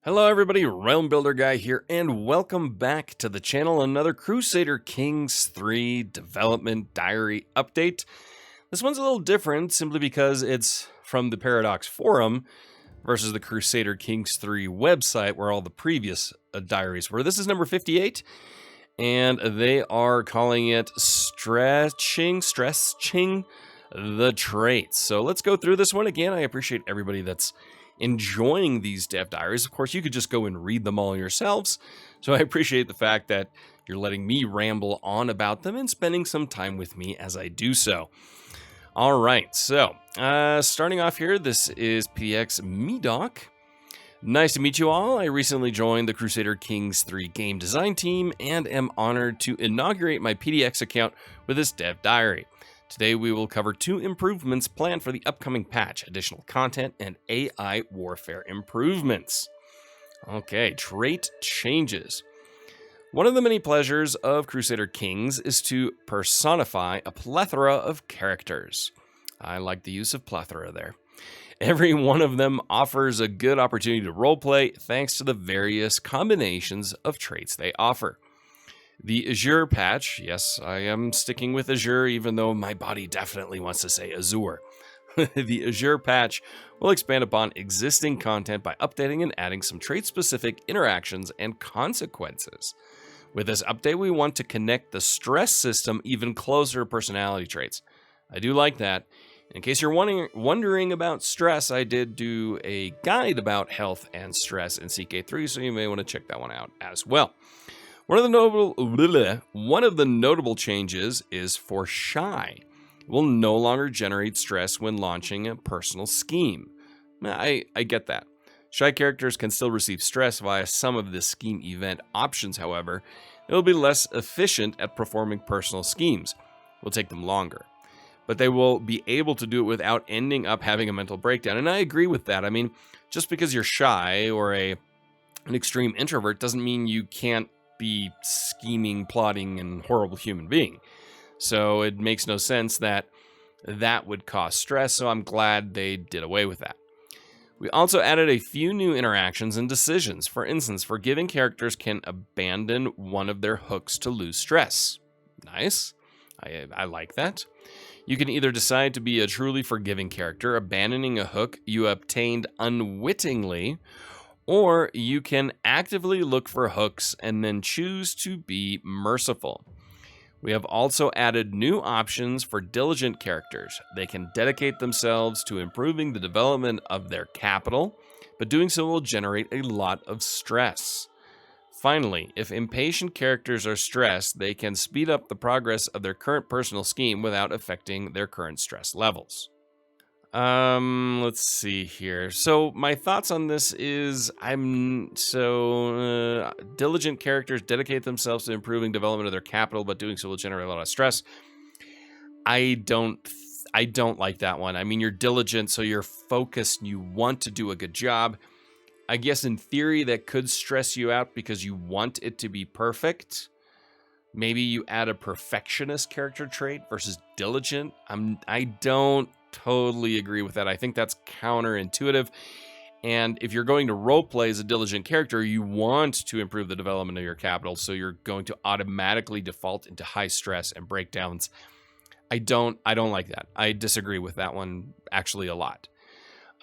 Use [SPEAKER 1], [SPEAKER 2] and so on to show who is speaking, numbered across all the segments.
[SPEAKER 1] Hello everybody, Realm Builder Guy here, and welcome back to the channel. Another Crusader Kings 3 development diary update. This one's a little different simply because it's from the Paradox Forum versus the Crusader Kings 3 website where all the previous diaries were. This is number 58, and they are calling it Stretching the Traits. So let's go through this one again. I appreciate everybody that's enjoying these dev diaries. Of course, you could just go and read them all yourselves. So I appreciate the fact that you're letting me ramble on about them and spending some time with me as I do so. All right, so starting off here, this is PDX Medoc. Nice to meet you all. I recently joined the Crusader Kings 3 game design team and am honored to inaugurate my PDX account with this dev diary. Today we will cover 2 improvements planned for the upcoming patch, additional content and AI warfare improvements. Okay, trait changes. One of the many pleasures of Crusader Kings is to personify a plethora of characters. I like the use of plethora there. Every one of them offers a good opportunity to roleplay thanks to the various combinations of traits they offer. The Azure patch, yes, I am sticking with Azure even though my body definitely wants to say Azure. The Azure patch will expand upon existing content by updating and adding some trait-specific interactions and consequences. With this update, we want to connect the stress system even closer to personality traits. I do like that. In case you're wondering about stress, I did do a guide about health and stress in CK3, so you may want to check that one out as well. One of the notable changes is for Shy. It will no longer generate stress when launching a personal scheme. I get that. Shy characters can still receive stress via some of the scheme event options, however. It will be less efficient at performing personal schemes. It will take them longer. But they will be able to do it without ending up having a mental breakdown. And I agree with that. I mean, just because you're shy or an extreme introvert doesn't mean you can't be scheming, plotting, and horrible human being. So it makes no sense that that would cause stress, so I'm glad they did away with that. We also added a few new interactions and decisions. For instance, forgiving characters can abandon one of their hooks to lose stress. Nice. I like that. You can either decide to be a truly forgiving character, abandoning a hook you obtained unwittingly, or you can actively look for hooks and then choose to be merciful. We have also added new options for diligent characters. They can dedicate themselves to improving the development of their capital, but doing so will generate a lot of stress. Finally, if impatient characters are stressed, they can speed up the progress of their current personal scheme without affecting their current stress levels. Let's see here. So my thoughts on this is diligent characters dedicate themselves to improving development of their capital, but doing so will generate a lot of stress. I don't like that one. I mean, you're diligent, so you're focused and you want to do a good job. I guess in theory that could stress you out because you want it to be perfect. Maybe you add a perfectionist character trait versus diligent. I don't totally agree with that. I think that's counterintuitive. And if you're going to roleplay as a diligent character, you want to improve the development of your capital, so you're going to automatically default into high stress and breakdowns. I don't like that. I disagree with that one actually a lot.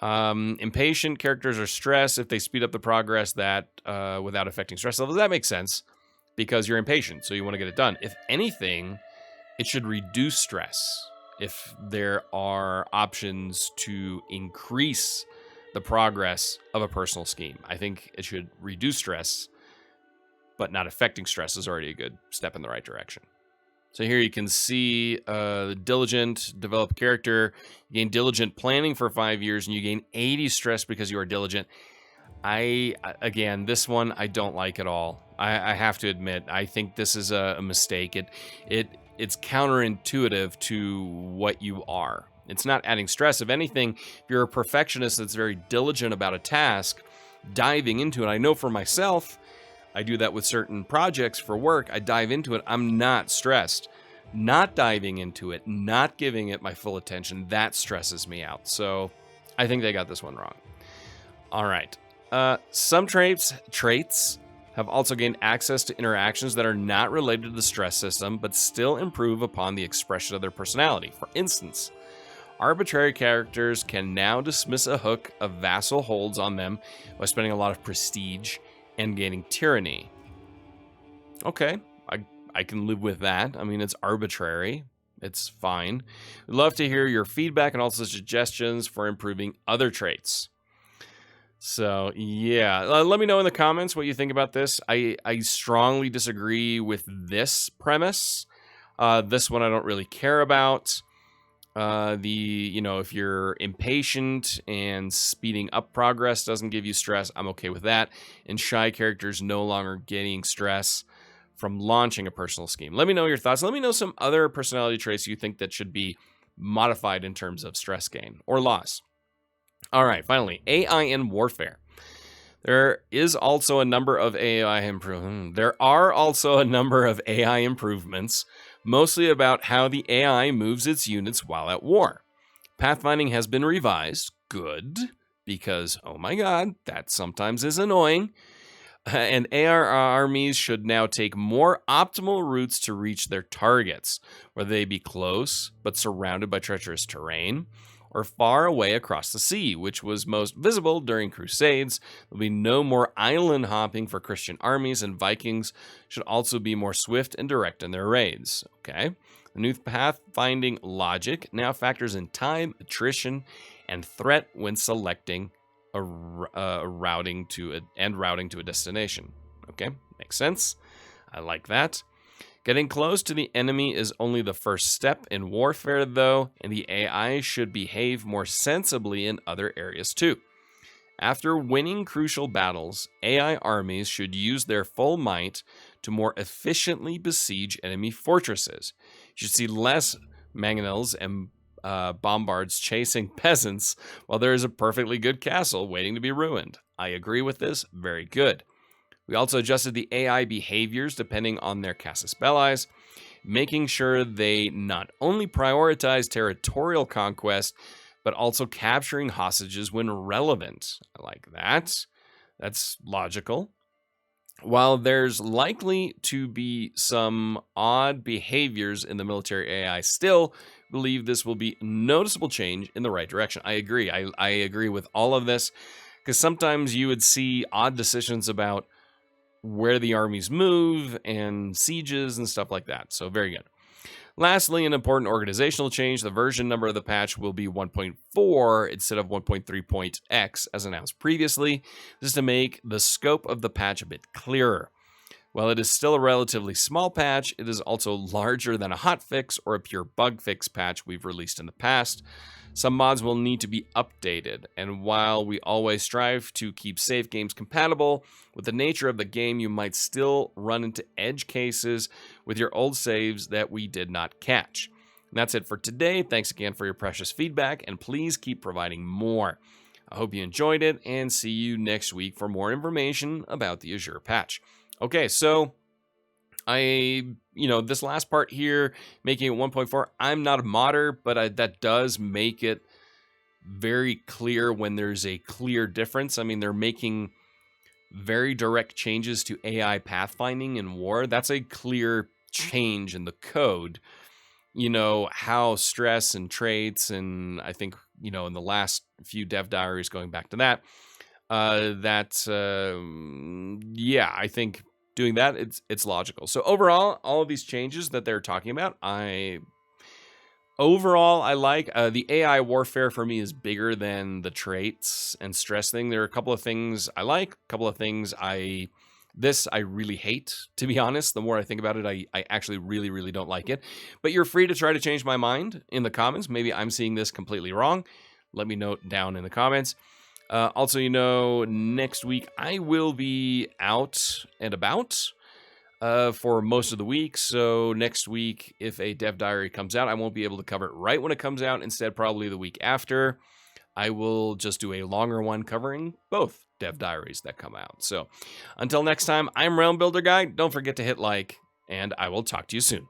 [SPEAKER 1] Impatient characters are stressed if they speed up the progress that without affecting stress levels. That makes sense because you're impatient, so you want to get it done. If anything, it should reduce stress. If there are options to increase the progress of a personal scheme, I think it should reduce stress, but not affecting stress is already a good step in the right direction. So here you can see the diligent, develop character. You gain diligent planning for 5 years, and you gain 80 stress because you are diligent. Again, this one I don't like at all. I have to admit, I think this is a mistake. It's counterintuitive to what you are. It's not adding stress. If anything, if you're a perfectionist that's very diligent about a task, diving into it, I know for myself, I do that with certain projects for work. I dive into it. I'm not stressed. Not diving into it, not giving it my full attention, that stresses me out. So I think they got this one wrong. All right. Some traits have also gained access to interactions that are not related to the stress system, but still improve upon the expression of their personality. For instance, arbitrary characters can now dismiss a hook a vassal holds on them by spending a lot of prestige and gaining tyranny. Okay, I can live with that. I mean, it's arbitrary. It's fine. We'd love to hear your feedback and also suggestions for improving other traits. So, yeah, let me know in the comments what you think about this. I strongly disagree with this premise. This one I don't really care about. If you're impatient and speeding up progress doesn't give you stress, I'm okay with that. And shy characters no longer getting stress from launching a personal scheme. Let me know your thoughts. Let me know some other personality traits you think that should be modified in terms of stress gain or loss. All right, finally, AI in warfare. There are also a number of AI improvements, mostly about how the AI moves its units while at war. Pathfinding has been revised. Good, because, oh my god, that sometimes is annoying. And AR armies should now take more optimal routes to reach their targets, whether they be close but surrounded by treacherous terrain, or far away across the sea, which was most visible during Crusades. There'll be no more island hopping for Christian armies, and Vikings should also be more swift and direct in their raids. Okay. The new pathfinding logic now factors in time, attrition, and threat when selecting routing to a destination. Okay, makes sense. I like that. Getting close to the enemy is only the first step in warfare, though, and the AI should behave more sensibly in other areas too. After winning crucial battles, AI armies should use their full might to more efficiently besiege enemy fortresses. You should see less mangonels and bombards chasing peasants while there is a perfectly good castle waiting to be ruined. I agree with this. Very good. We also adjusted the AI behaviors depending on their casus belli, making sure they not only prioritize territorial conquest, but also capturing hostages when relevant. I like that. That's logical. While there's likely to be some odd behaviors in the military AI, still believe this will be a noticeable change in the right direction. I agree. I agree with all of this, because sometimes you would see odd decisions about where the armies move and sieges and stuff like that. So very good. Lastly, an important organizational change. The version number of the patch will be 1.4 instead of 1.3.x as announced previously. This is to make the scope of the patch a bit clearer. While it is still a relatively small patch, it is also larger than a hotfix or a pure bug fix patch we've released in the past. Some mods will need to be updated, and while we always strive to keep save games compatible, with the nature of the game, you might still run into edge cases with your old saves that we did not catch. And that's it for today. Thanks again for your precious feedback, and please keep providing more. I hope you enjoyed it, and see you next week for more information about the Azure patch. Okay, so this last part here, making it 1.4, I'm not a modder, but that does make it very clear when there's a clear difference. I mean, they're making very direct changes to AI pathfinding in war. That's a clear change in the code. You know, how stress and traits, and I think, in the last few dev diaries going back to that, I think doing that, it's logical. So overall, all of these changes that they're talking about, I like. The AI warfare for me is bigger than the traits and stress thing. There are a couple of things I like, a couple of things I really hate, to be honest. The more I think about it, I actually really, really don't like it. But you're free to try to change my mind in the comments. Maybe I'm seeing this completely wrong. Let me know down in the comments. Also, next week I will be out and about for most of the week. So next week, if a dev diary comes out, I won't be able to cover it right when it comes out. Instead, probably the week after, I will just do a longer one covering both dev diaries that come out. So until next time, I'm Realm Builder Guy. Don't forget to hit like, and I will talk to you soon.